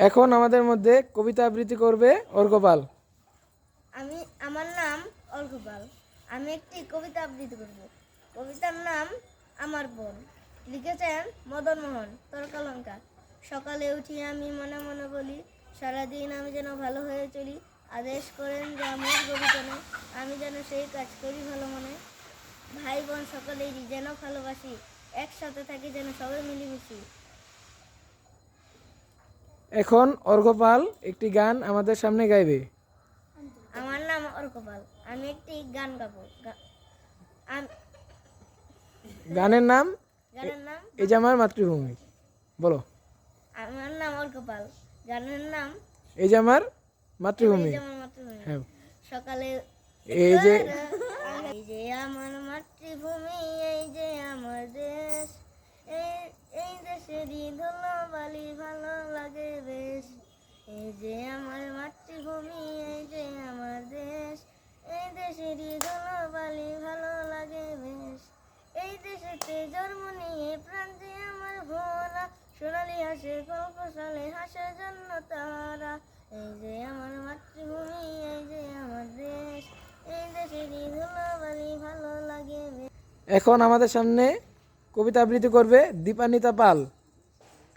এখন আমাদের মধ্যে কবিতা আবৃত্তি করবে অর্ঘ্যপাল। আমার নাম অর্ঘ্যপাল। আমি একটি কবিতা আবৃত্তি করব। কবিতার নাম আমার বোন। লিখেছেন মদন মোহন তর্কালঙ্কার। সকালে উঠি আমি মনে মনে বলি, সারাদিন আমি যেন ভালো হয়ে চলি। আদেশ করেন যে আমার গরিবনে, আমি যেন সেই কাজ করি ভালো মনে। ভাই বোন সকলেরই যেন ভালোবাসি, একসাথে থাকি যেন সবাই মিলেমিশি। এখন অর্ঘ্যপাল একটি গান আমাদের সামনে গাইবে। আমার নাম অর্ঘ্যপাল। আমি একটি গান গাবো। গানের নাম গানের নাম এই যে আমার মাতৃভূমি। বলো। আমার নাম অর্ঘ্যপাল। গানের নাম এই যে আমার মাতৃভূমি। এই যে আমার মাতৃভূমি। হ্যাঁ। সকালে এই যে এই যে আমার মাতৃভূমি, এই যে আমার দেশ, এই দেশেরই ধুলোবালি ভালো লাগে বেশ। এই যে আমার মাতৃভূমি, এই যে আমার দেশ, এই দেশেরই ধুলোবালি ভালো লাগে বেশ। এই দেশেতে জন্ম নিয়ে প্রাণ যে আমার ভোলা, সোনালি হাসে গল্প সালে হাসার জন্য তারা। এই যে আমার মাতৃভূমি, এই যে আমার দেশ, এই দেশেরই ধুলোবালি ভালো লাগে বেশ। এখন আমাদের সামনে কবিতা আবৃত্তি করবে দীপান্বিতা পাল।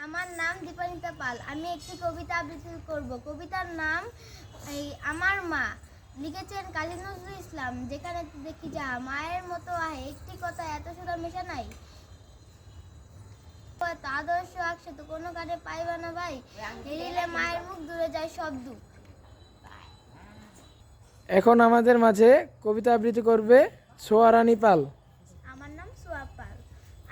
আমার নাম দীপান্বিতা পাল। আমি একটি কবিতা আবৃত্তি করব। কবিতার নাম আমার মা। লিখেছেন কাজী নজরুল ইসলাম। যেখানে দেখি যা মায়ের মতো আহে, একটি কথা এত সুন্দর মেশা নাই। আদর্শ একসাথে কোনো কাজে পাইবা না ভাই, হেরিলে মায়ের মুখ দূরে যায় সব দুঃখ। এখন আমাদের মাঝে কবিতা আবৃত্তি করবে সোয়ারানী পাল। আমার নাম সোয়া পাল।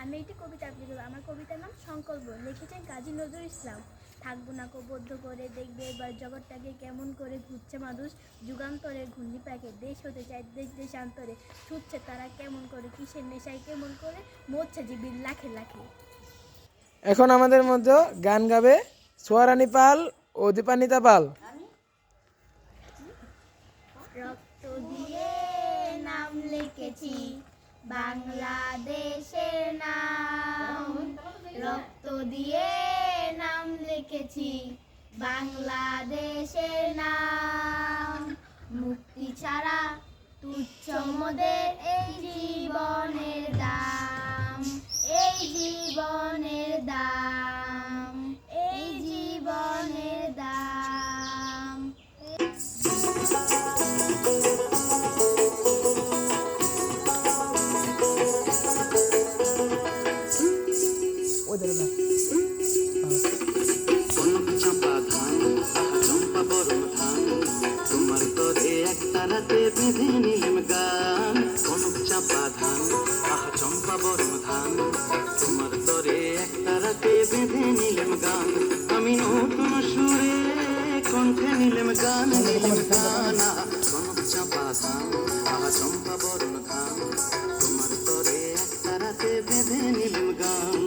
আমি একটি কবিতা আবৃত্তি করব। আমার কবিতার নাম সংকল্প। লিখেছেন কাজী নজরুল ইসলাম। থাকবো না বদ্ধ করে, দেখবে এবার জগৎটাকে কেমন করে ঘুরছে মানুষ। যুগান্তরে ঘূর্ণি প্যাকে দেশ হতে চায় দেশ দেশান্তরে। ছুটছে তারা কেমন করে, কিসের নেশায় কেমন করে, মরছে জীবীর লাখে লাখে। এখন আমাদের মধ্যে গান গাবে সোয়ারানী পাল ও দীপান্বিতা পাল। রক্ত দিয়ে নাম লিখেছি বাংলাদেশের নাম, রক্ত দিয়ে নাম লিখেছি বাংলাদেশের নাম। মুক্তি ছাড়া তুচ্ছ মোদের এই জীবনের দাম, এই জীবনের দাম, এই জীবনের দাম। চম্পা ধান, আহা চম্পা বরণ ধান, তোমার তরে একটা রাতে বেঁধে নিলেম গান। কনক চাপা ধান, আহা চম্পা বরণ ধান, তোমার তরে একটা রাতে বেঁধে নিলেম গান। আমি নতুন সুরে কণ্ঠে নিলেম গান, নিলেম গান। কনক চাপা ধান, আহা চম্পা বরণ ধান, তোমার তরে একটা রাতে বেঁধে নিলেম গান।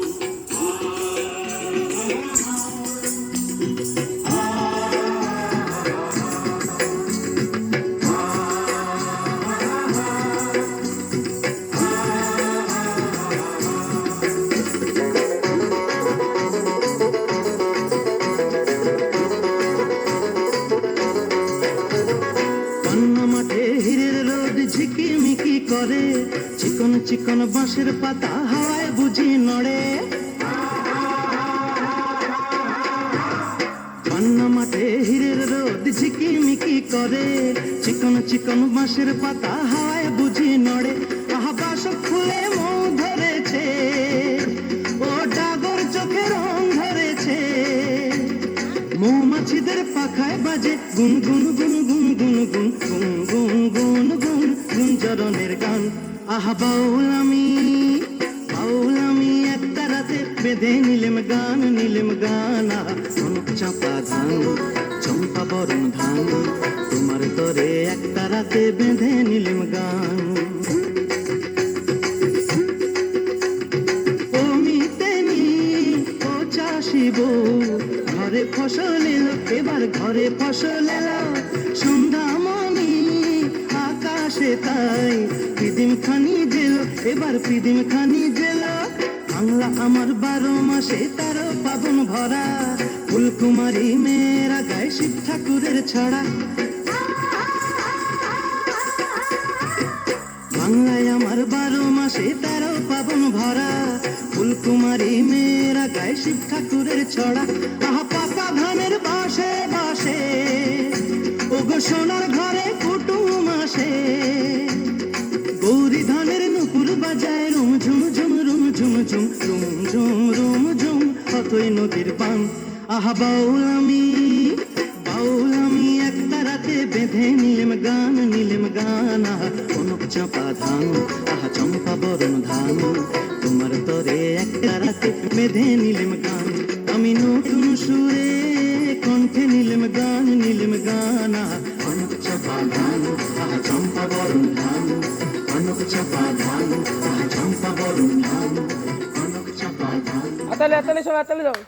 ঝিকিমিকি করে, চিকন চিকন বাঁশের পাতা হাওয়ায় বুঝি নড়ে। পান্না মাঠে হীরের রোদ ঝিকিমিকি করে, চিকন চিকন বাঁশের পাতা হাওয়ায় বুঝি নড়ে। আহা বাসক ফুলে মৌ ধরেছে, ও ডাগর চোখে রং ধরেছে। মৌমাছিদের পাখায় বাজে গুন গুন গুন গুন গুন গুন গুন গুন গুন গুন গুঞ্জরনের গান। আহা বাউল আমি একটা রাতে বেঁধে নিলেম গান, নিলেম গান। কনক চাপা ধান, চম্পা বরণ ধান, তোমার তরে একটা রাতে বেঁধে নিলেম গান। ও মিতেনি ও চাষিব, ঘরে ফসল এলো এবার ঘরে ফসল এলো। সন্ধ্যামণি আকাশে তাই পিদিম খানি জেল, এবার পিদিম খানি জেল। বাংলা আমার 12 মাসে 13 পাবন ভরা, ফুলকুমারী মেয়েরা গায় শিব ঠাকুরের ছড়া, বাংলায় আমার 12 মাসে 13 পাবন ভরা। ফুলকুমারী মেয়েরা গায় শিব ঠাকুরের ছড়া, আহা পাকা ধানের বাসে বাসে ওগো সোনার ঘরে কুটুম আসে। গৌরী ধানের নুপুর বাজায় রুম ঝুম ঝুম রুম ঝুম ঝুম রুম ঝুম রুম ঝুম অতই নদীর পান। আহা বাউল আমি একটা রাতে বেঁধে নিলেম গান। আহা কনক চাপা ধান, আহা চম্পা বরণ ধান, তোমার তরে একটা রাতে বেঁধে নিলেম গান। আমি নতুন সুরে কণ্ঠে নিলেম গান। আহা কনক চাপা ধান, আহা চম্পা বরণ ধান, কনক চাপা ধান, আহা চম্পা বরণ ধান, কনক চাপা ধান। হাতালে সব হাতালে দাও।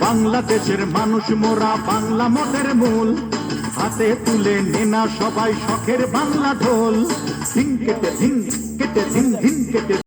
বাংলাদেশের মানুষ মোরা বাংলা মতের মূল, হাতে তুলে নেনা সবাই শখের বাংলা ঢোল। ধিং কেটে ধিং কেটে ধিং ধিং কেটে